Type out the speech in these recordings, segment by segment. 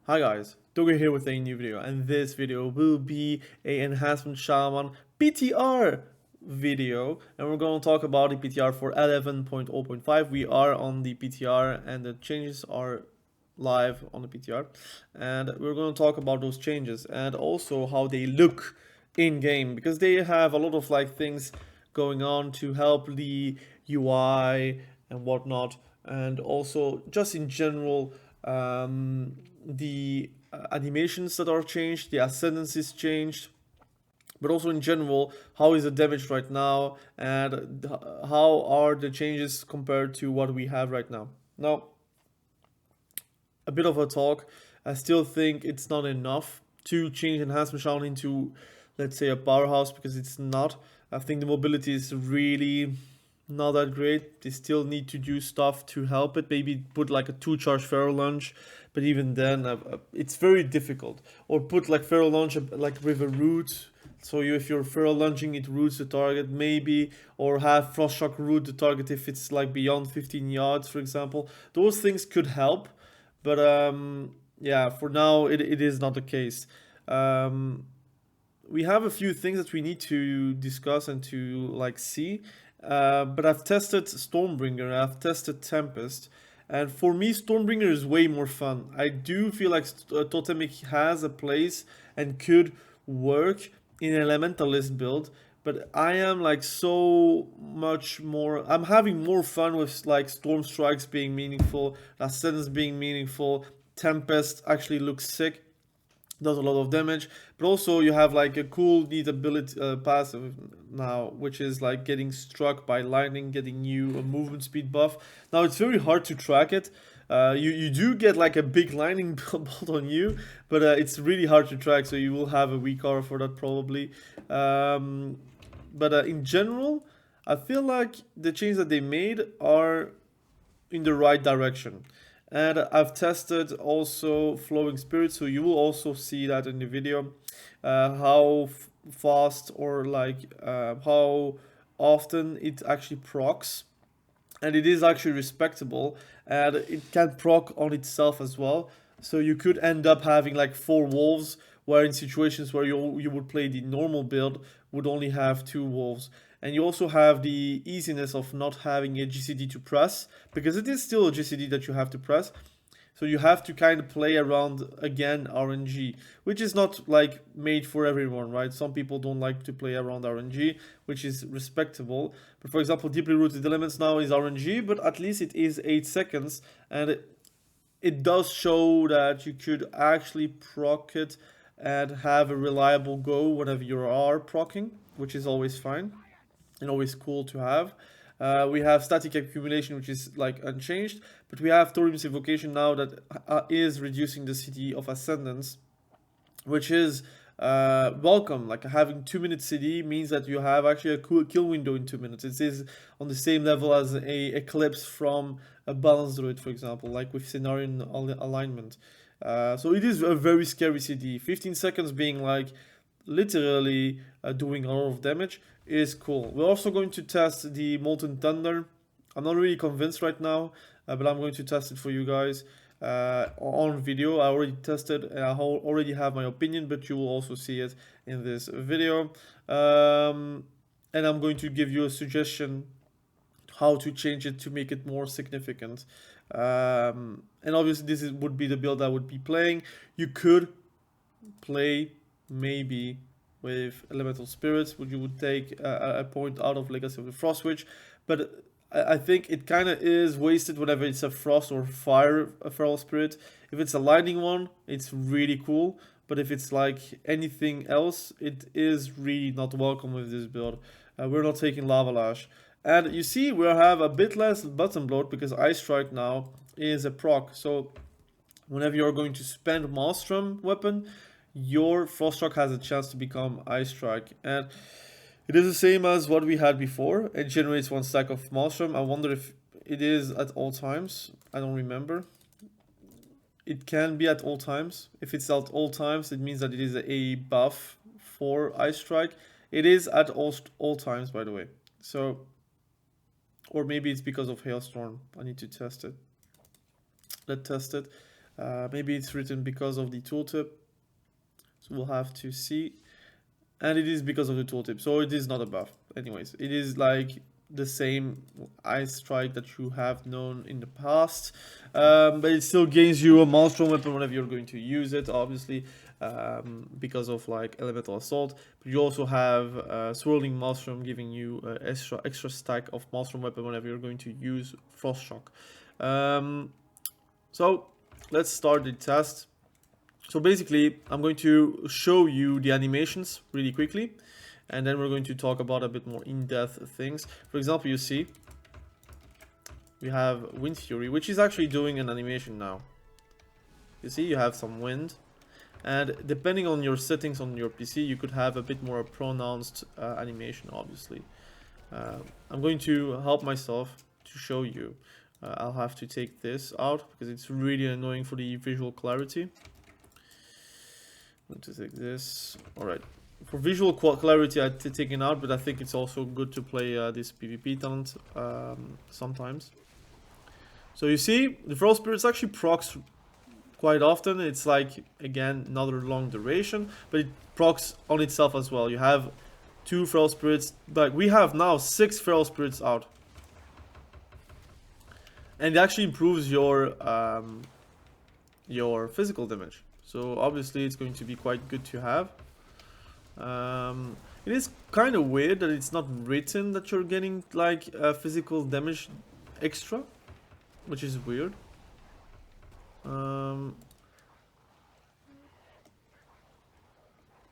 Hi guys, Doger here with a new video, and this video will be a Enhancement Shaman PTR video, and we're going to talk about the PTR for 11.0.5. We are on the PTR and the changes are live on the PTR, and we're going to talk about those changes and also how they look in game, because they have a lot of things going on to help the UI and whatnot, and also just in general the animations that are changed, the ascendancies changed, but also in general, how is the damage right now, and how are the changes compared to what we have right now. Now, a bit of a talk. I still think it's not enough to change Enhancement Shaman into, let's say, a powerhouse, because it's not. I think the mobility is really not that great. They still need to do stuff to help it. Maybe put like a 2 charge Feral Lunge, but even then, it's very difficult. Or put like Feral Lunge like with a root. So if you're Feral Lunging, it roots the target, maybe. Or have Frost Shock root the target if it's like beyond 15 yards, for example. Those things could help, but yeah, for now it is not the case. Um, we have a few things that we need to discuss and to see. But I've tested Stormbringer, I've tested Tempest, and for me, Stormbringer is way more fun. I do feel like Totemic has a place and could work in an Elementalist build, but I am like so much more. I'm having more fun with like Storm Strikes being meaningful, Ascendance being meaningful. Tempest actually looks sick, does a lot of damage, but also you have like a cool neat ability passive now, which is like getting struck by lightning, getting you a movement speed buff. Now it's very hard to track it. You do get like a big lightning bolt on you, but it's really hard to track, so you will have a weak aura for that probably. But in general, I feel like the changes that they made are in the right direction. And I've tested also Flowing Spirit, so you will also see that in the video, how fast or how often it actually procs, and it is actually respectable, and it can proc on itself as well. So you could end up having like 4 wolves, where in situations where you would play the normal build would only have 2 wolves. And you also have the easiness of not having a GCD to press, because it is still a GCD that you have to press. So you have to kind of play around again RNG, which is not like made for everyone, right? Some people don't like to play around RNG, which is respectable. But for example, deeply rooted elements now is RNG, but at least it is 8 seconds, and it does show that you could actually proc it and have a reliable go whenever you are procking, which is always fine and always cool to have. We have static accumulation, which is like unchanged, but we have Thorium's Evocation now that is reducing the CD of Ascendance, which is welcome. Like having 2 minute CD means that you have actually a cool kill window in 2 minutes. It is on the same level as a Eclipse from a Balanced Druid, for example, like with Scenario alignment. So it is a very scary CD. 15 seconds being like literally doing a lot of damage is cool. We're also going to test the Molten Thunder. I'm not really convinced right now, but I'm going to test it for you guys on video. I already tested and I already have my opinion, but you will also see it in this video. And I'm going to give you a suggestion how to change it to make it more significant. And obviously would be the build I would be playing. You could play maybe with Elemental Spirits, which you would take a point out of Legacy of the Frost Witch, but I think it kind of is wasted whenever it's a Frost or Fire a Feral Spirit. If it's a Lightning one, it's really cool, but if it's like anything else, it is really not welcome with this build. We're not taking Lava Lash. And you see, we have a bit less button bloat because Ice Strike now is a proc. So whenever you're going to spend Maelstrom weapon, your Frost Strike has a chance to become Ice Strike. And it is the same as what we had before. It generates 1 stack of Maelstrom. I wonder if it is at all times. I don't remember. It can be at all times. If it's at all times, it means that it is a buff for Ice Strike. It is at all times, by the way. So, or maybe it's because of Hailstorm. I need to test it. Let's test it. Maybe it's written because of the tooltip, so we'll have to see. And it is because of the tooltip, so it is not a buff. Anyways, it is like the same ice strike that you have known in the past, but it still gains you a monster weapon whenever you're going to use it, obviously, because of like elemental assault. But you also have swirling maelstrom, giving you extra stack of maelstrom weapon whenever you're going to use frost shock. So let's start the test. So basically, I'm going to show you the animations really quickly, and then we're going to talk about a bit more in-depth things. For example, you see we have Wind Fury, which is actually doing an animation now. You see, you have some wind, and depending on your settings on your PC, you could have a bit more pronounced animation, obviously. I'm going to help myself to show you. I'll have to take this out because it's really annoying for the visual clarity. I'm going to take this. Alright. For visual clarity, I've taken out, but I think it's also good to play this PvP talent sometimes. So you see, the Feral Spirits actually procs quite often. It's like, again, another long duration, but it procs on itself as well. You have 2 Feral Spirits, like we have now 6 Feral Spirits out. And it actually improves your physical damage. So obviously it's going to be quite good to have. It is kind of weird that it's not written that you're getting like physical damage extra, which is weird.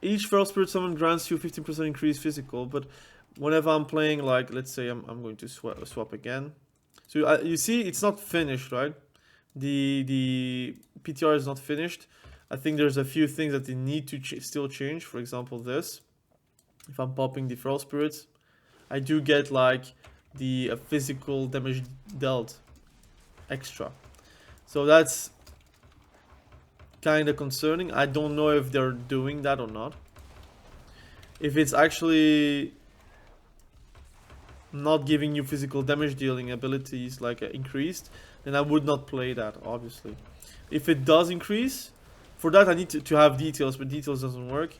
Each Feral Spirit summon grants you 15% increased physical, but whenever I'm playing, like let's say I'm going to swap again. So you see, it's not finished, right? The PTR is not finished. I think there's a few things that they need to still change. For example, this. If I'm popping the Feral Spirits, I do get like the physical damage dealt extra. So that's kind of concerning. I don't know if they're doing that or not. If it's actually not giving you physical damage dealing abilities like increased, then I would not play that, obviously. If it does increase, for that I need to have details, but details doesn't work.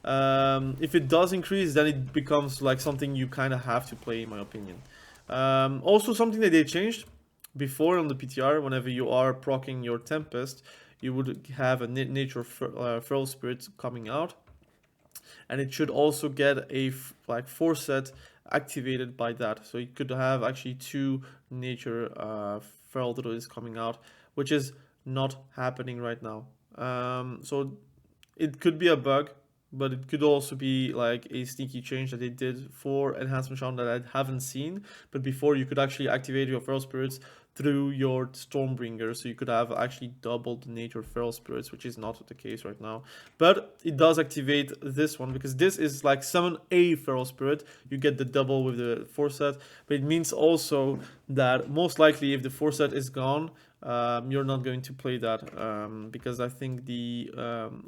If it does increase, then it becomes like something you kind of have to play, in my opinion. Also, something that they changed before on the PTR, whenever you are proccing your Tempest, you would have a nature Feral Spirit coming out, and it should also get a like 4-set activated by that. So you could have actually 2 nature Feral Druids coming out, which is not happening right now. So it could be a bug, but it could also be like a sneaky change that they did for Enhancement Shaman that I haven't seen. But before, you could actually activate your Feral Spirits through your Stormbringer, so you could have actually doubled the nature Feral Spirits, which is not the case right now. But it does activate this one, because this is like summon a Feral Spirit, you get the double with the 4-set, but it means also that most likely if the 4-set is gone, you're not going to play that, because I think the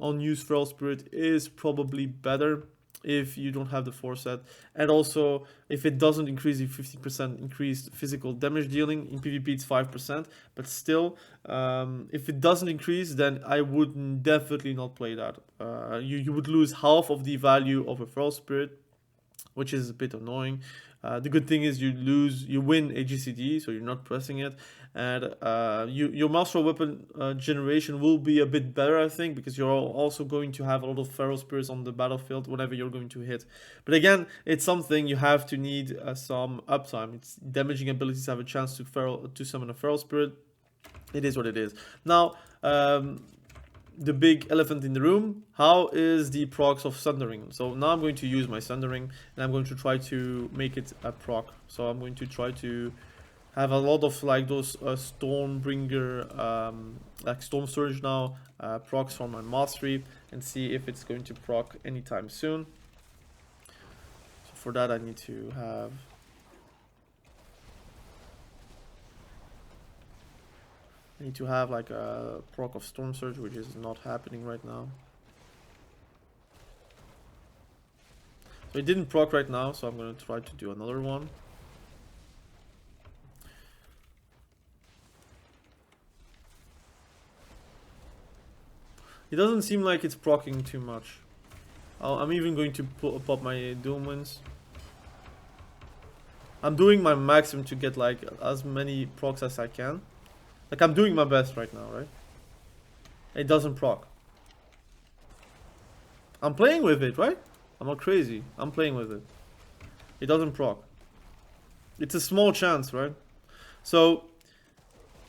unused Feral Spirit is probably better if you don't have the 4-set, and also if it doesn't increase the 50% increased physical damage dealing. In PvP it's 5%, but still, if it doesn't increase, then I would definitely not play that. You would lose half of the value of a Feral Spirit, which is a bit annoying. The good thing is you win a GCD, so you're not pressing it, and your master weapon generation will be a bit better, I think, because you're also going to have a lot of Feral Spirits on the battlefield whenever you're going to hit. But again, it's something you have to need some uptime. It's damaging abilities have a chance to summon a Feral Spirit. It is what it is. Now, the big elephant in the room, how is the procs of Sundering? So now I'm going to use my Sundering, and I'm going to try to make it a proc. So I'm going to try to have a lot of like those Stormbringer, like Storm Surge now, procs from my Mastery, and see if it's going to proc anytime soon. So for that I need to have... I need to have like a proc of Storm Surge, which is not happening right now. So it didn't proc right now, so I'm going to try to do another one. It doesn't seem like it's proccing too much. I'm even going to pop my Doom Winds. I'm doing my maximum to get like as many procs as I can. Like I'm doing my best right now, right? It doesn't proc. I'm playing with it, right? I'm not crazy. I'm playing with it. It doesn't proc. It's a small chance, right? So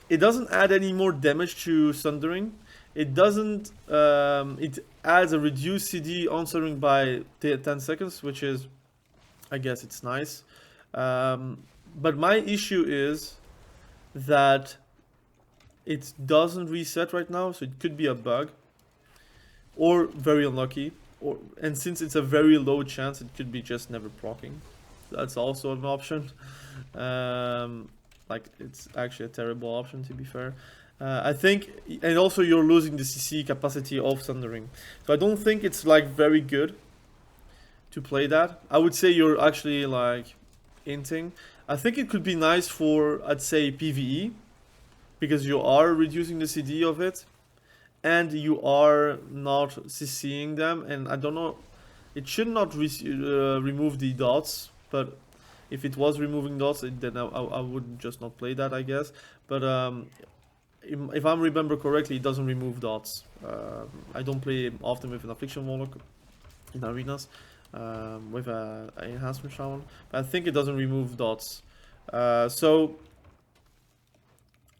it doesn't add any more damage to Sundering. It doesn't. It adds a reduced CD on Sundering by 10 seconds, which is, I guess, it's nice. But my issue is that it doesn't reset right now, so it could be a bug or very unlucky. And since it's a very low chance, it could be just never proccing. That's also an option. Like it's actually a terrible option, to be fair. I think, and also you're losing the CC capacity of Sundering, so I don't think it's like very good to play that. I would say you're actually like inting. I think it could be nice for, I'd say, PvE, because you are reducing the CD of it, and you are not CCing them, and I don't know, it should not remove the dots, but if it was removing dots, then I would just not play that, I guess. But if I remember correctly, it doesn't remove dots. I don't play often with an affliction warlock in arenas, with an enhancement shaman, but I think it doesn't remove dots. So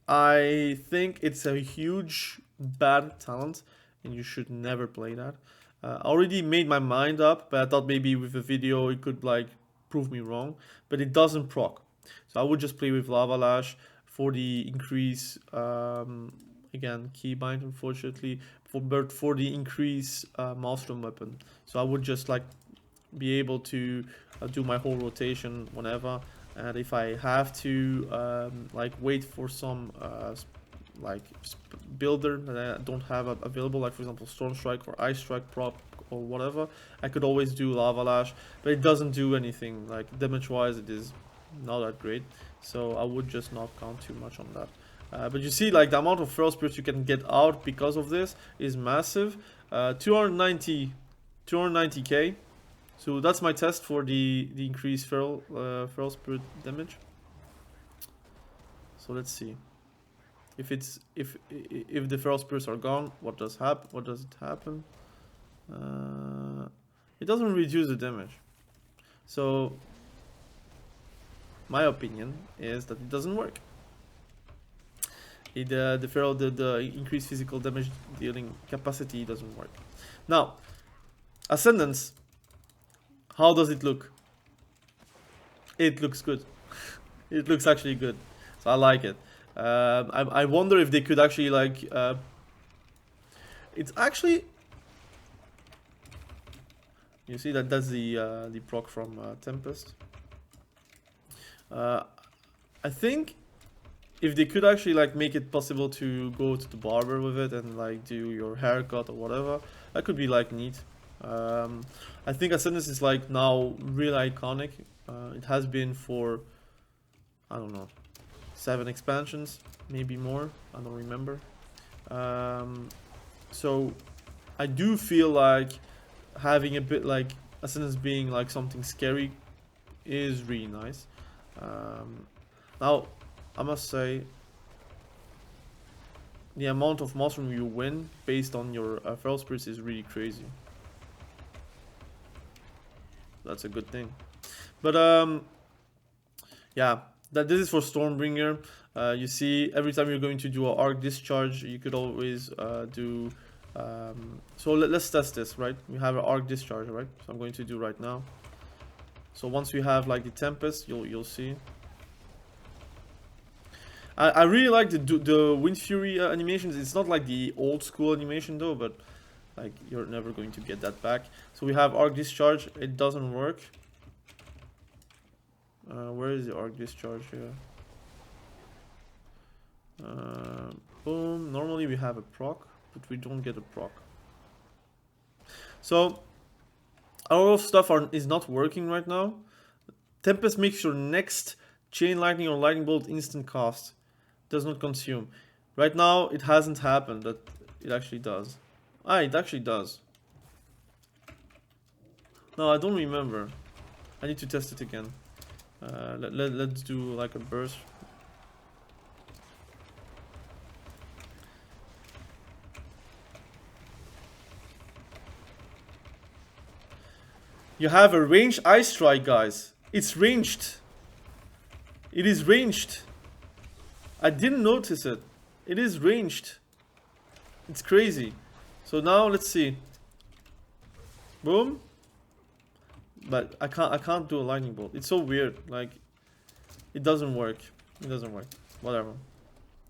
I think it's a huge bad talent, and you should never play that. I already made my mind up, but I thought maybe with a video it could like prove me wrong, but it doesn't proc. So I would just play with Lava Lash for the increase, again, keybind unfortunately, but for the increase Maelstrom weapon. So I would just like be able to do my whole rotation whenever, and if I have to like wait for some like builder that I don't have available, like for example Storm Strike or Ice Strike prop or whatever, I could always do Lava Lash, but it doesn't do anything. Like damage wise, it is not that great, so I would just not count too much on that. But you see, like the amount of Feral Spirits you can get out because of this is massive. 290k. So that's my test for the increased Feral Spirit damage. So let's see. If the Feral Spirits are gone, what does it happen? It doesn't reduce the damage. So my opinion is that it doesn't work. The increased physical damage dealing capacity doesn't work. Now, Ascendance. How does it look? It looks good. It looks actually good. So I like it. I wonder if they could actually like. It's actually. You see that's the proc from Tempest. I think if they could actually like make it possible to go to the barber with it and like do your haircut or whatever, that could be like neat. I think Ascendance is like now really iconic. It has been for, I don't know, 7 expansions, maybe more, I don't remember. So I do feel like having a bit like Ascendance being like something scary is really nice. Now I must say the amount of Maelstrom you win based on your Feral Spirits is really crazy. That's a good thing. But yeah, this is for Stormbringer. You see, every time you're going to do an arc discharge, you could always do. So let's test this, right? We have an arc discharge, right? So I'm going to do right now. So once we have like the Tempest, you'll see. I really like the Wind Fury animations. It's not like the old school animation though, but like you're never going to get that back. So we have arc discharge. It doesn't work. Where is the arc discharge here? Boom. Normally we have a proc, but we don't get a proc. So a lot of stuff is not working right now. Tempest makes your next Chain Lightning or Lightning Bolt instant cast. Does not consume. Right now it hasn't happened, but it actually does. Ah, it actually does. No, I don't remember. I need to test it again. Let's do like a burst. You have a ranged ice strike, guys. It's ranged. It is ranged. I didn't notice it. It is ranged. It's crazy. So now let's see. Boom. But I can't do a lightning bolt. It's so weird. Like, it doesn't work. It doesn't work. Whatever.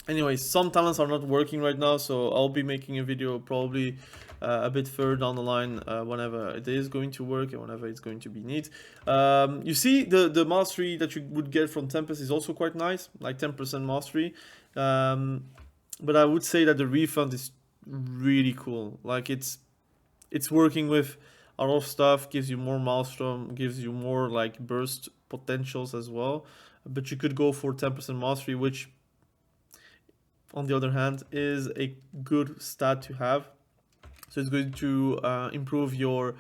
Anyway, some talents are not working right now, so I'll be making a video probably a bit further down the line whenever it is going to work and whenever it's going to be neat. You see the mastery that you would get from Tempest is also quite nice, like 10% mastery. But I would say that the refund is really cool. Like it's working with a lot of stuff, gives you more maelstrom, gives you more like burst potentials as well. But you could go for 10% mastery, which on the other hand is a good stat to have. So it's going to improve your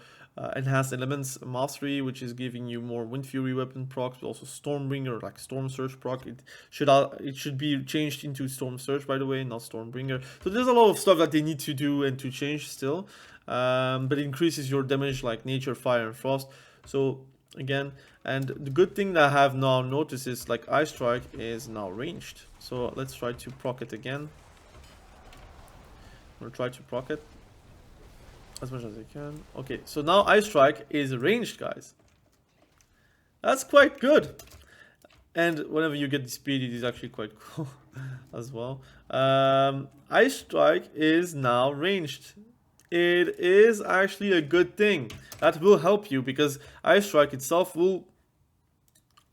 enhanced elements mastery, which is giving you more wind fury weapon procs, but also stormbringer, like storm surge proc. It should be changed into storm surge, by the way, not stormbringer. So there's a lot of stuff that they need to do and to change still, but it increases your damage like nature, fire, and frost. So again, and the good thing that I have now noticed is like ice strike is now ranged. So let's try to proc it again. We'll try to proc it as much as I can. Okay, so now ice strike is ranged, guys. That's quite good. And whenever you get the speed, it is actually quite cool as well. Ice strike is now ranged. It is actually a good thing. That will help you because ice strike itself will,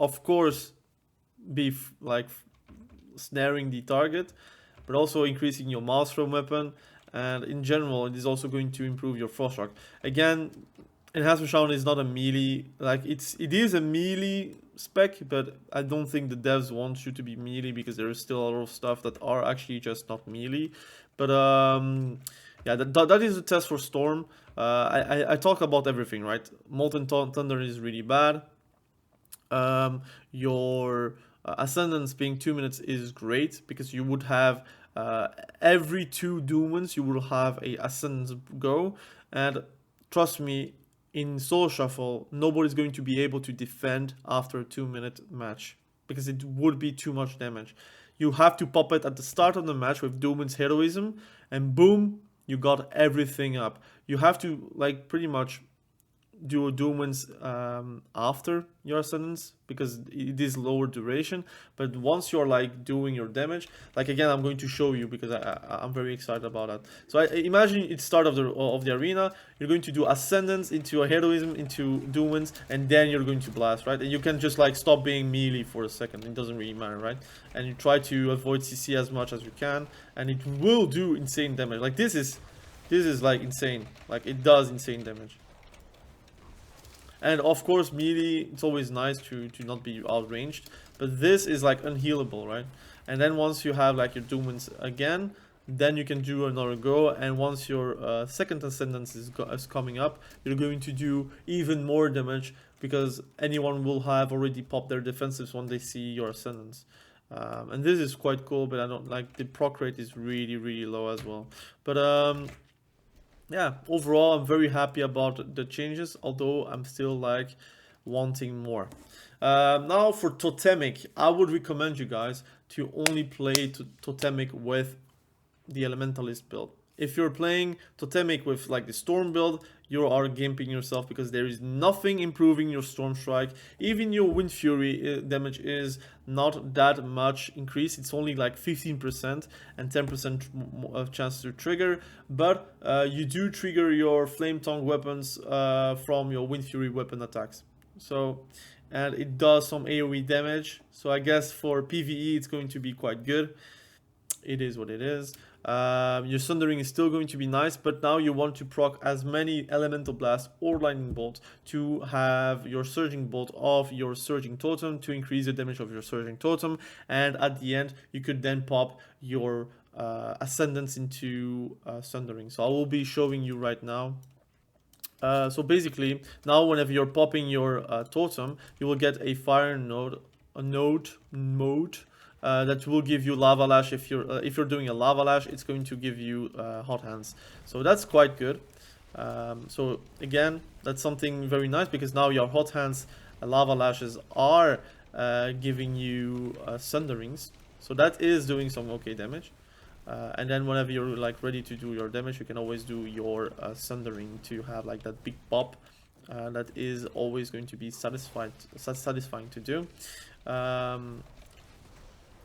of course, be like snaring the target, but also increasing your maelstrom weapon. And in general, it is also going to improve your frost rock. Again, enhancement shaman is not a melee, like it is a melee spec, but I don't think the devs want you to be melee because there is still a lot of stuff that are actually just not melee. But yeah, that is a test for storm. I talk about everything, right? Molten thunder is really bad. Your ascendance being 2 minutes is great because you would have every 2 doomans you will have a ascendance go, and trust me, in solo shuffle nobody's going to be able to defend after a 2-minute match because it would be too much damage. You have to pop it at the start of the match with doomans heroism, and boom, you got everything up. You have to like pretty much do doomans after your ascendance because it is lower duration, but once you're like doing your damage, like again I'm going to show you because I'm very excited about that. So I imagine it's start of the arena, you're going to do ascendance into a heroism into doomans, and then you're going to blast, right? And you can just like stop being melee for a second, it doesn't really matter, right? And you try to avoid CC as much as you can, and it will do insane damage. Like this is like insane, like it does insane damage. And of course melee, it's always nice to not be outranged, but this is like unhealable, right? And then once you have like your doomans again, then you can do another go, and once your second ascendance is coming up, you're going to do even more damage because anyone will have already popped their defensives when they see your ascendance. And this is quite cool, but I don't like the proc rate is really low as well. But yeah, overall I'm very happy about the changes, although I'm still like wanting more. Now for totemic, I would recommend you guys to only play totemic with the elementalist build. If you're playing totemic with like the storm build, you are gimping yourself because there is nothing improving your storm strike. Even your wind fury damage is not that much increase. It's only like 15% and 10% of chance to trigger, but you do trigger your flame tongue weapons from your wind fury weapon attacks. So, and it does some AoE damage. So I guess for PvE it's going to be quite good. It is what it is. Your sundering is still going to be nice, but now you want to proc as many elemental blast or lightning bolt to have your surging bolt of your surging totem to increase the damage of your surging totem, and at the end you could then pop your ascendance into sundering. So I will be showing you right now. So basically, now whenever you're popping your totem, you will get a fire node, mode that will give you lava lash. If you're doing a lava lash, it's going to give you hot hands. So that's quite good. So again, that's something very nice because now your hot hands, lava lashes are giving you sunderings. So that is doing some okay damage. And then whenever you're like ready to do your damage, you can always do your sundering to have like that big pop. That is always going to be satisfying to do.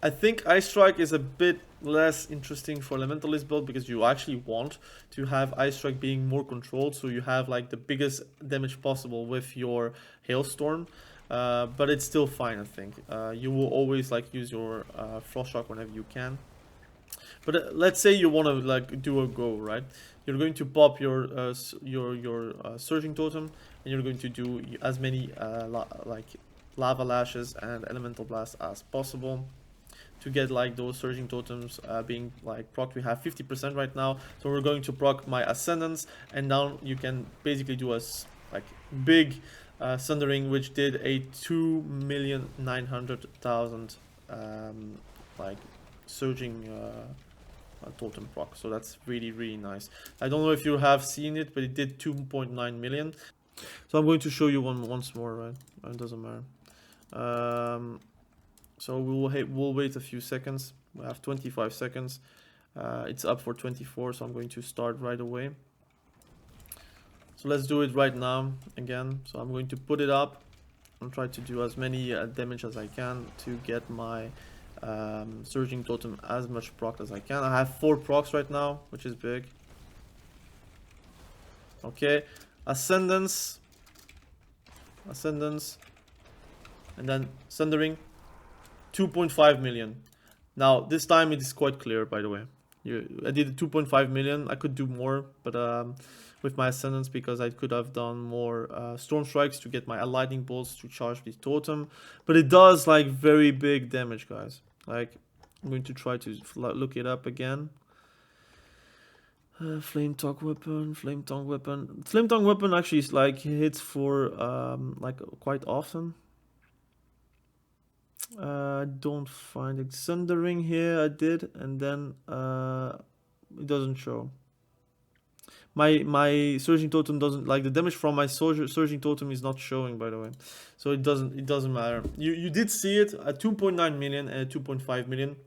I think Ice Strike is a bit less interesting for Elementalist build because you actually want to have Ice Strike being more controlled, so you have like the biggest damage possible with your Hailstorm. But it's still fine, I think. You will always like use your Frost Shock whenever you can. But let's say you want to like do a go, right? You're going to pop your Surging Totem, and you're going to do as many like Lava Lashes and Elemental Blast as possible to get like those Surging Totems being like proc. We have 50% right now, so we're going to proc my Ascendance, and now you can basically do a like big Sundering, which did a 2,900,000 like Surging totem proc. So that's really nice. I don't know if you have seen it, but it did 2.9 million. So I'm going to show you once more, right? It doesn't matter. So we'll wait a few seconds. We have 25 seconds. It's up for 24, so I'm going to start right away. So let's do it right now again. So I'm going to put it up and try to do as many damage as I can to get my Surging Totem as much proc as I can. I have 4 procs right now, which is big. Okay, Ascendance, and then Sundering, 2.5 million. Now this time it is quite clear, by the way. I did 2.5 million. I could do more, but with my Ascendance, because I could have done more Storm Strikes to get my Lightning Bolts to charge the totem. But it does like very big damage, guys. Like, I'm going to try to look it up again. Flame Tongue Weapon. Flame Tongue Weapon actually is like hits for like quite often. I don't find it. Sundering here I did, and then it doesn't show. My Surging Totem doesn't, like the damage from my Surging Totem is not showing, by the way. So it doesn't matter. You did see it at 2.9 million and 2.5 million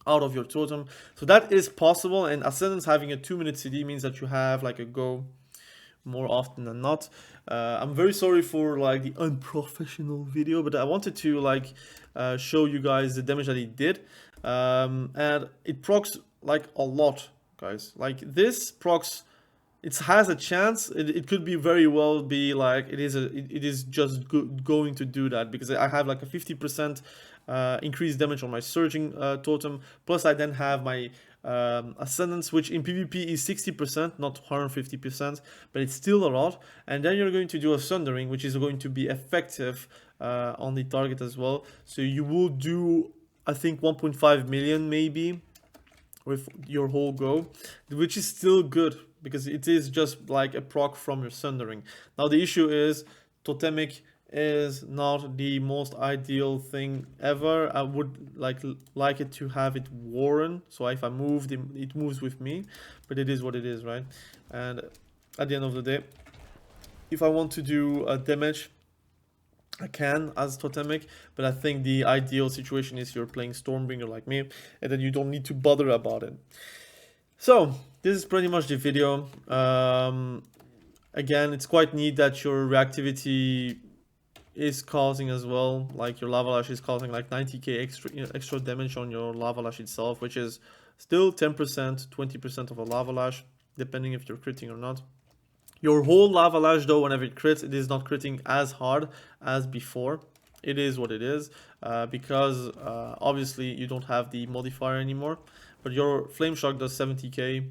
out of your totem. So that is possible, and Ascendance having a 2-minute CD means that you have like a go more often than not. I'm very sorry for like the unprofessional video, but I wanted to like show you guys the damage that it did. And it procs like a lot, guys. Like this procs, it has a chance. It could be very well be like it is just going to do that, because I have like a 50% increased damage on my Surging Totem, plus I then have my Ascendance, which in PvP is 60%, not 150%, but it's still a lot. And then you're going to do a Sundering, which is going to be effective on the target as well. So you will do, I think, 1.5 million maybe with your whole go, which is still good, because it is just like a proc from your Sundering. Now the issue is Totemic is not the most ideal thing ever. I would like it to have it Warren, so if I move it moves with me, but it is what it is, right? And at the end of the day, if I want to do damage, I can as Totemic, but I think the ideal situation is you're playing Stormbringer like me, and then you don't need to bother about it. So this is pretty much the video. Again, it's quite neat that your reactivity is causing as well, like your Lava Lash is causing like 90k extra damage on your Lava Lash itself, which is still 10%, 20% of a Lava Lash, depending if you're critting or not. Your whole Lava Lash, though, whenever it crits, it is not critting as hard as before. It is what it is, because obviously you don't have the modifier anymore. But your Flame Shock does 70k.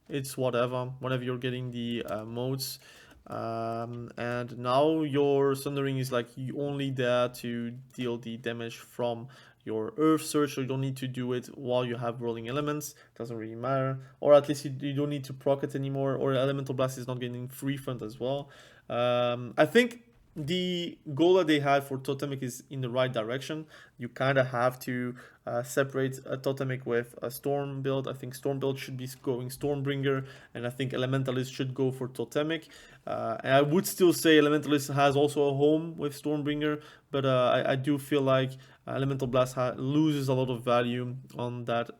It's whatever, whenever you're getting the modes. And now your Sundering is like only there to deal the damage from your earth search, so you don't need to do it while you have rolling elements. Doesn't really matter, or at least you don't need to proc it anymore, or elemental blast is not getting free fund as well. I think the goal that they had for totemic is in the right direction. You kind of have to separate a totemic with a storm build. I think storm build should be going Stormbringer, and I think elementalist should go for totemic. And I would still say elementalist has also a home with Stormbringer, but I do feel like elemental blast loses a lot of value on that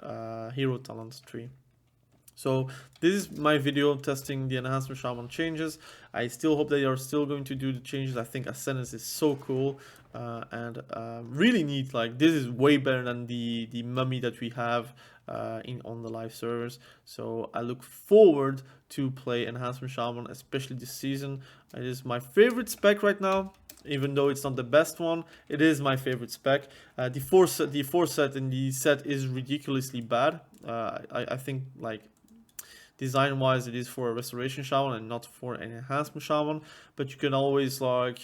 hero talent tree. So this is my video testing the Enhancement Shaman changes. I still hope they are still going to do the changes. I think Ascendance is so cool and really neat. Like, this is way better than the mummy that we have on the live servers. So I look forward to play Enhancement Shaman, especially this season. It is my favorite spec right now. Even though it's not the best one, it is my favorite spec. The 4 set in the set is ridiculously bad. I think, like, design wise it is for a restoration shaman and not for an enhancement shaman, but you can always like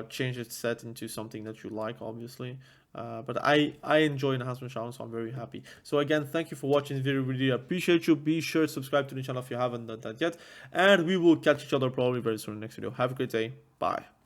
change its set into something that you like, obviously. But I enjoy enhancement shaman, so I'm very happy. So again, thank you for watching this video. Really appreciate you. Be sure to subscribe to the channel if you haven't done that yet, and we will catch each other probably very soon in the next video. Have a great day. Bye.